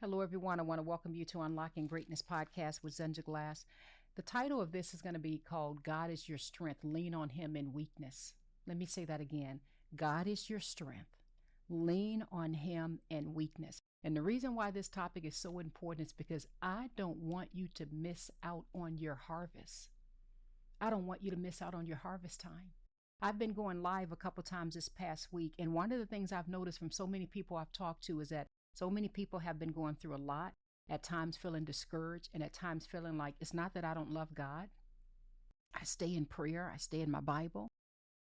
Hello, everyone. I want to welcome you to Unlocking Greatness podcast with Zenja Glass. The title of this is going to be called God is Your Strength. Lean on Him in Weakness. Let me say that again. God is your strength. Lean on Him in weakness. And the reason why this topic is so important is because I don't want you to miss out on your harvest. I don't want you to miss out on your harvest time. I've been going live a couple times this past week, and one of the things I've noticed from so many people I've talked to is that so many people have been going through a lot, at times feeling discouraged, and at times feeling like it's not that I don't love God. I stay in prayer, I stay in my Bible,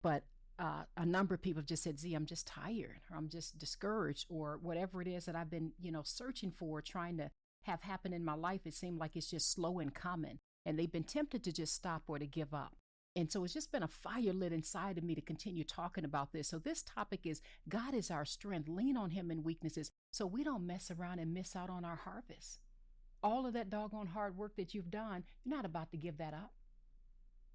but a number of people have just said, Z, I'm just tired, or I'm just discouraged, or whatever it is that I've been, searching for, trying to have happen in my life. It seemed like it's just slow in coming, and they've been tempted to just stop or to give up. And so it's just been a fire lit inside of me to continue talking about this. So this topic is God is our strength. Lean on Him in weaknesses so we don't mess around and miss out on our harvest. All of that doggone hard work that you've done, you're not about to give that up.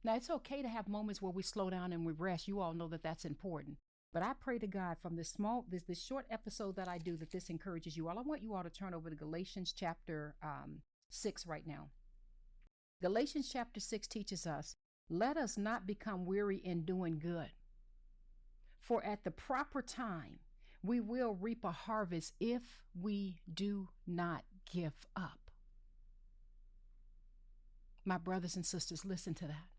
Now, it's okay to have moments where we slow down and we rest. You all know that that's important. But I pray to God from this short episode that I do that this encourages you all. I want you all to turn over to Galatians chapter 6 right now. Galatians chapter 6 teaches us, let us not become weary in doing good. For at the proper time, we will reap a harvest if we do not give up. My brothers and sisters, listen to that.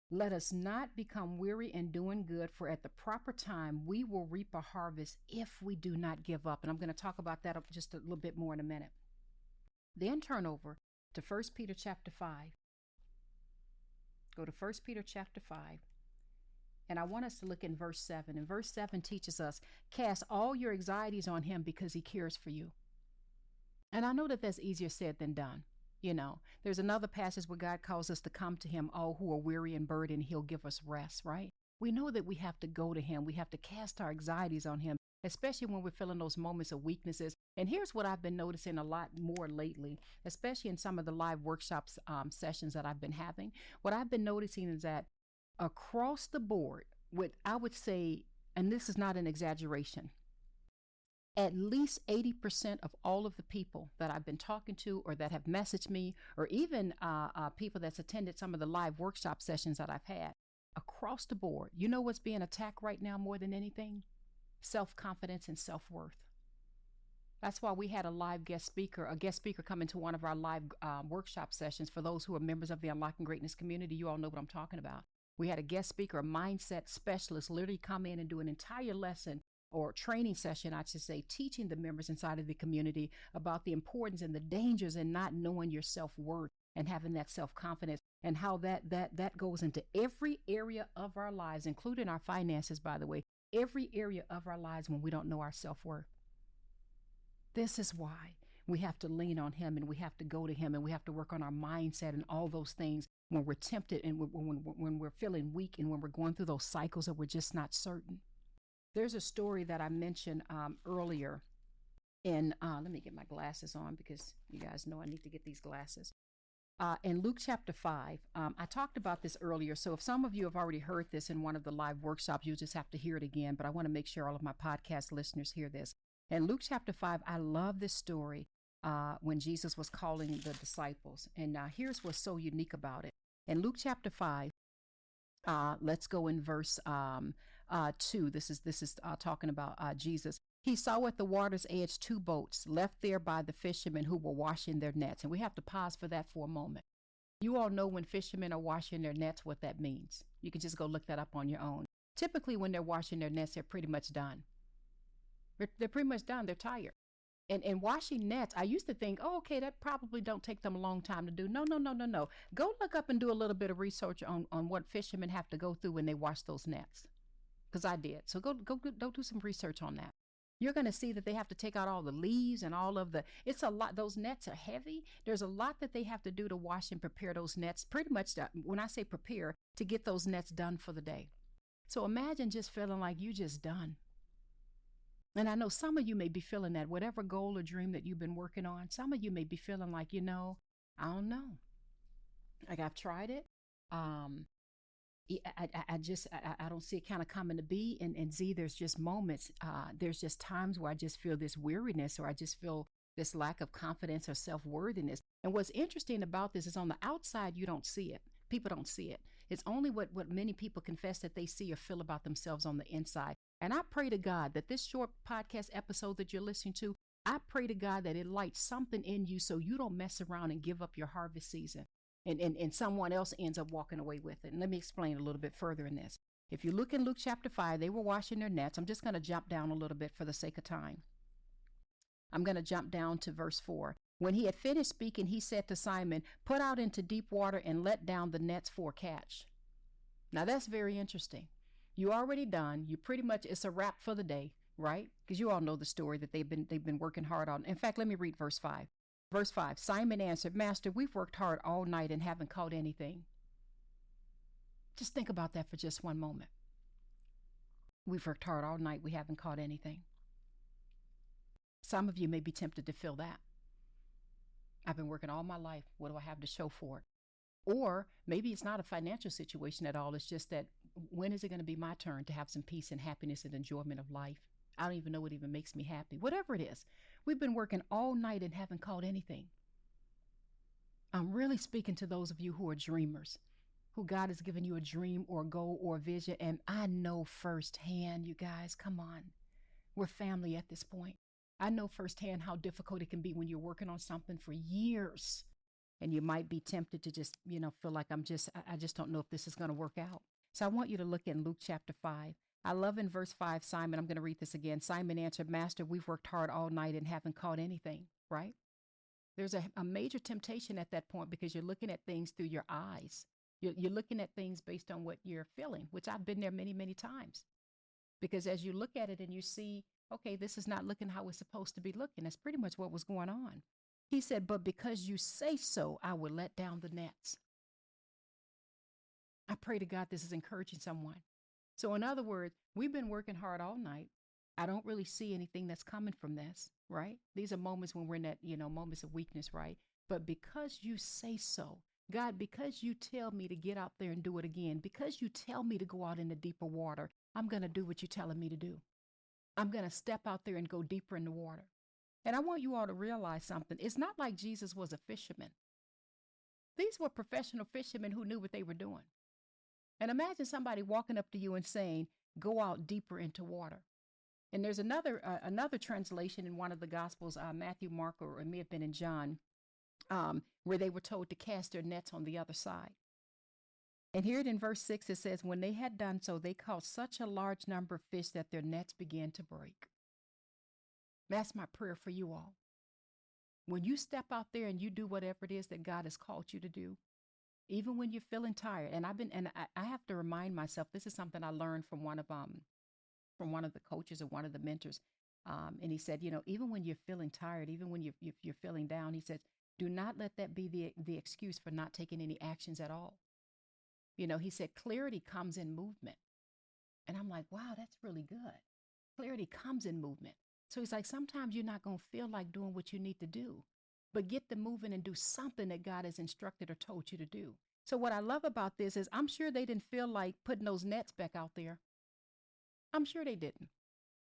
Let us not become weary in doing good, for at the proper time, we will reap a harvest if we do not give up. And I'm going to talk about that just a little bit more in a minute. Then turn over to 1 Peter chapter 5. Go to 1 Peter chapter 5. And I want us to look in verse 7. And verse 7 teaches us, cast all your anxieties on Him because He cares for you. And I know that that's easier said than done. There's another passage where God calls us to come to Him, all who are weary and burdened, He'll give us rest, right? We know that we have to go to Him. We have to cast our anxieties on Him, especially when we're feeling those moments of weaknesses. And here's what I've been noticing a lot more lately, especially in some of the live workshops sessions that I've been having. What I've been noticing is that across the board, I would say, and this is not an exaggeration, at least 80% of all of the people that I've been talking to or that have messaged me, or even people that's attended some of the live workshop sessions that I've had, across the board, you know what's being attacked right now more than anything? Self-confidence and self-worth. That's why we had a guest speaker come into one of our live workshop sessions. For those who are members of the Unlocking Greatness community, you all know what I'm talking about. We had a guest speaker, a mindset specialist, literally come in and do an entire lesson or training session, I should say, teaching the members inside of the community about the importance and the dangers in not knowing your self-worth and having that self-confidence, and how that goes into every area of our lives, including our finances, by the way, every area of our lives when we don't know our self-worth. This is why we have to lean on Him, and we have to go to Him, and we have to work on our mindset and all those things when we're tempted and when we're feeling weak and when we're going through those cycles that we're just not certain. There's a story that I mentioned earlier let me get my glasses on because you guys know I need to get these glasses. In Luke chapter 5, I talked about this earlier, so if some of you have already heard this in one of the live workshops, you'll just have to hear it again, but I want to make sure all of my podcast listeners hear this. In Luke chapter 5, I love this story when Jesus was calling the disciples, and now here's what's so unique about it. In Luke chapter 5, let's go in verse 2. This is talking about Jesus. He saw at the water's edge 2 boats left there by the fishermen who were washing their nets. And we have to pause for that for a moment. You all know when fishermen are washing their nets what that means. You can just go look that up on your own. Typically, when they're washing their nets, they're pretty much done. They're pretty much done. They're tired. And washing nets, I used to think, oh, okay, that probably don't take them a long time to do. No. Go look up and do a little bit of research on what fishermen have to go through when they wash those nets. Because I did. So go do some research on that. You're going to see that they have to take out all the leaves and it's a lot. Those nets are heavy. There's a lot that they have to do to wash and prepare those nets. Pretty much, when I say prepare, to get those nets done for the day. So imagine just feeling like you just done. And I know some of you may be feeling that, whatever goal or dream that you've been working on, some of you may be feeling like, I don't know. Like I've tried it. I don't see it kind of coming to be. And Z, there's just moments, there's just times where I just feel this weariness, or I just feel this lack of confidence or self-worthiness. And what's interesting about this is on the outside, you don't see it. People don't see it. It's only what many people confess that they see or feel about themselves on the inside. And I pray to God that this short podcast episode that you're listening to, I pray to God that it lights something in you so you don't mess around and give up your harvest season and someone else ends up walking away with it. And let me explain a little bit further in this. If you look in Luke chapter 5, they were washing their nets. I'm just going to jump down a little bit for the sake of time. I'm going to jump down to verse 4. When he had finished speaking, he said to Simon, "Put out into deep water and let down the nets for a catch." Now that's very interesting. You already done. You pretty much, it's a wrap for the day, right? Because you all know the story that they've been working hard on. In fact, let me read verse 5. Verse 5, Simon answered, "Master, we've worked hard all night and haven't caught anything." Just think about that for just one moment. We've worked hard all night. We haven't caught anything. Some of you may be tempted to feel that. I've been working all my life. What do I have to show for it? Or maybe it's not a financial situation at all. It's just that when is it going to be my turn to have some peace and happiness and enjoyment of life? I don't even know what even makes me happy. Whatever it is, we've been working all night and haven't caught anything. I'm really speaking to those of you who are dreamers, who God has given you a dream or a goal or a vision. And I know firsthand, you guys, come on, we're family at this point. I know firsthand how difficult it can be when you're working on something for years and you might be tempted to just, feel like I just don't know if this is going to work out. So I want you to look in Luke chapter 5. I love in verse 5, Simon, I'm going to read this again. Simon answered, "Master, we've worked hard all night and haven't caught anything," right? There's a major temptation at that point because you're looking at things through your eyes. You're looking at things based on what you're feeling, which I've been there many, many times. Because as you look at it and you see, okay, this is not looking how it's supposed to be looking. That's pretty much what was going on. He said, "But because you say so, I will let down the nets." I pray to God this is encouraging someone. So in other words, we've been working hard all night. I don't really see anything that's coming from this, right? These are moments when we're in that, moments of weakness, right? But because you say so, God, because you tell me to get out there and do it again, because you tell me to go out in the deeper water, I'm going to do what you're telling me to do. I'm going to step out there and go deeper in the water. And I want you all to realize something. It's not like Jesus was a fisherman. These were professional fishermen who knew what they were doing. And imagine somebody walking up to you and saying, "Go out deeper into water." And there's another translation in one of the Gospels, Matthew, Mark, or it may have been in John, where they were told to cast their nets on the other side. And here in verse 6, it says, "When they had done so, they caught such a large number of fish that their nets began to break." That's my prayer for you all. When you step out there and you do whatever it is that God has called you to do, even when you're feeling tired, and I have to remind myself, this is something I learned from one of the coaches or one of the mentors. And he said, even when you're feeling tired, even when you're feeling down, he says, do not let that be the excuse for not taking any actions at all. He said, clarity comes in movement. And I'm like, wow, that's really good. Clarity comes in movement. So he's like, sometimes you're not going to feel like doing what you need to do, but get the moving and do something that God has instructed or told you to do. So what I love about this is I'm sure they didn't feel like putting those nets back out there. I'm sure they didn't.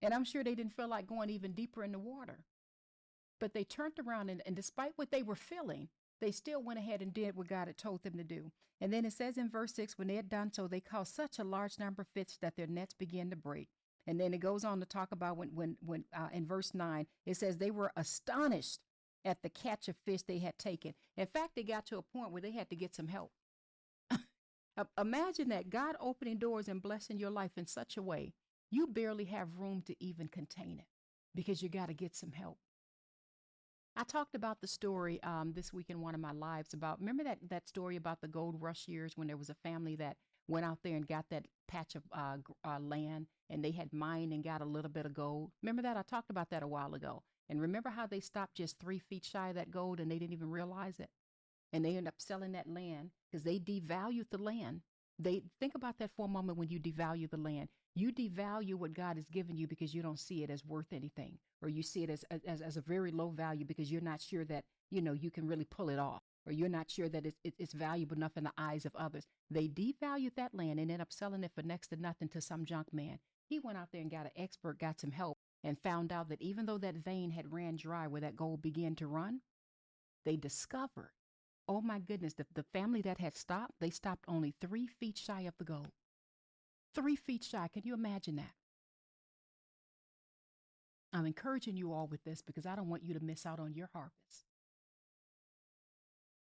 And I'm sure they didn't feel like going even deeper in the water. But they turned around and despite what they were feeling, they still went ahead and did what God had told them to do. And then it says in verse 6, when they had done so, they caught such a large number of fish that their nets began to break. And then it goes on to talk about when in verse 9, it says they were astonished at the catch of fish they had taken. In fact, they got to a point where they had to get some help. Imagine that, God opening doors and blessing your life in such a way, you barely have room to even contain it because you got to get some help. I talked about the story this week in one of my lives remember that story about the gold rush years when there was a family that went out there and got that patch of land and they had mined and got a little bit of gold. Remember that? I talked about that a while ago. And remember how they stopped just 3 feet shy of that gold and they didn't even realize it? And they ended up selling that land because they devalued the land. Think about that for a moment. When you devalue the land, you devalue what God has given you because you don't see it as worth anything, or you see it as a very low value because you're not sure that, you can really pull it off, or you're not sure that it's valuable enough in the eyes of others. They devalued that land and ended up selling it for next to nothing to some junk man. He went out there and got an expert, got some help, and found out that even though that vein had ran dry where that gold began to run, they discovered, oh my goodness, the family that had stopped, they stopped only 3 feet shy of the gold. 3 feet shy. Can you imagine that? I'm encouraging you all with this because I don't want you to miss out on your harvest.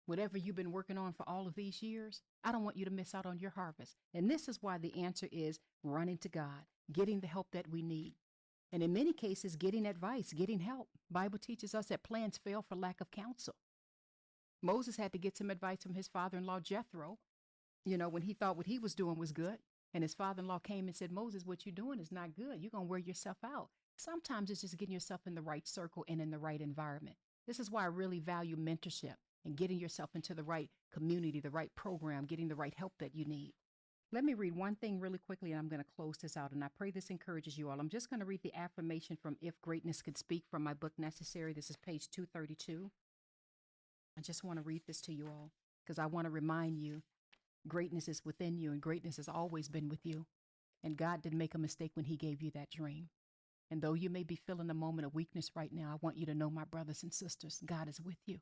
Whatever you've been working on for all of these years, I don't want you to miss out on your harvest. And this is why the answer is running to God, getting the help that we need. And in many cases, getting advice, getting help. Bible teaches us that plans fail for lack of counsel. Moses had to get some advice from his father-in-law, Jethro, when he thought what he was doing was good. And his father-in-law came and said, Moses, what you're doing is not good. You're going to wear yourself out. Sometimes it's just getting yourself in the right circle and in the right environment. This is why I really value mentorship and getting yourself into the right community, the right program, getting the right help that you need. Let me read one thing really quickly, and I'm going to close this out. And I pray this encourages you all. I'm just going to read the affirmation from If Greatness Could Speak from my book, Necessary. This is page 232. I just want to read this to you all because I want to remind you greatness is within you, and greatness has always been with you. And God didn't make a mistake when he gave you that dream. And though you may be feeling a moment of weakness right now, I want you to know, my brothers and sisters, God is with you.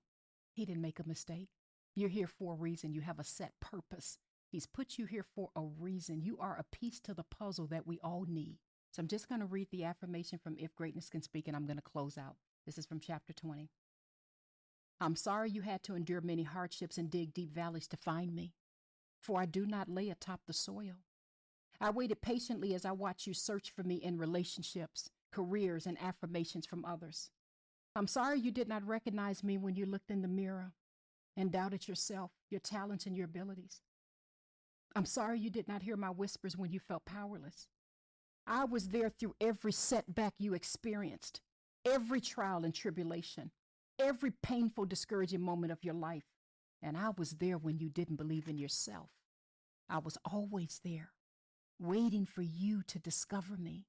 He didn't make a mistake. You're here for a reason. You have a set purpose. He's put you here for a reason. You are a piece to the puzzle that we all need. So I'm just going to read the affirmation from If Greatness Can Speak, and I'm going to close out. This is from chapter 20. I'm sorry you had to endure many hardships and dig deep valleys to find me, for I do not lay atop the soil. I waited patiently as I watched you search for me in relationships, careers, and affirmations from others. I'm sorry you did not recognize me when you looked in the mirror and doubted yourself, your talents, and your abilities. I'm sorry you did not hear my whispers when you felt powerless. I was there through every setback you experienced, every trial and tribulation, every painful, discouraging moment of your life. And I was there when you didn't believe in yourself. I was always there, waiting for you to discover me.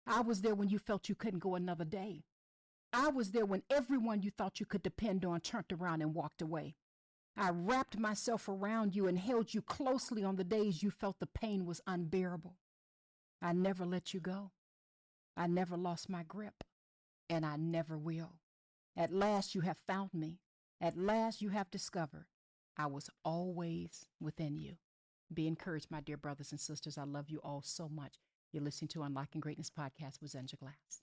I was there when you felt you couldn't go another day. I was there when everyone you thought you could depend on turned around and walked away. I wrapped myself around you and held you closely on the days you felt the pain was unbearable. I never let you go. I never lost my grip, and I never will. At last you have found me. At last you have discovered I was always within you. Be encouraged, my dear brothers and sisters. I love you all so much. You're listening to Unlocking Greatness Podcast with Zenja Glass.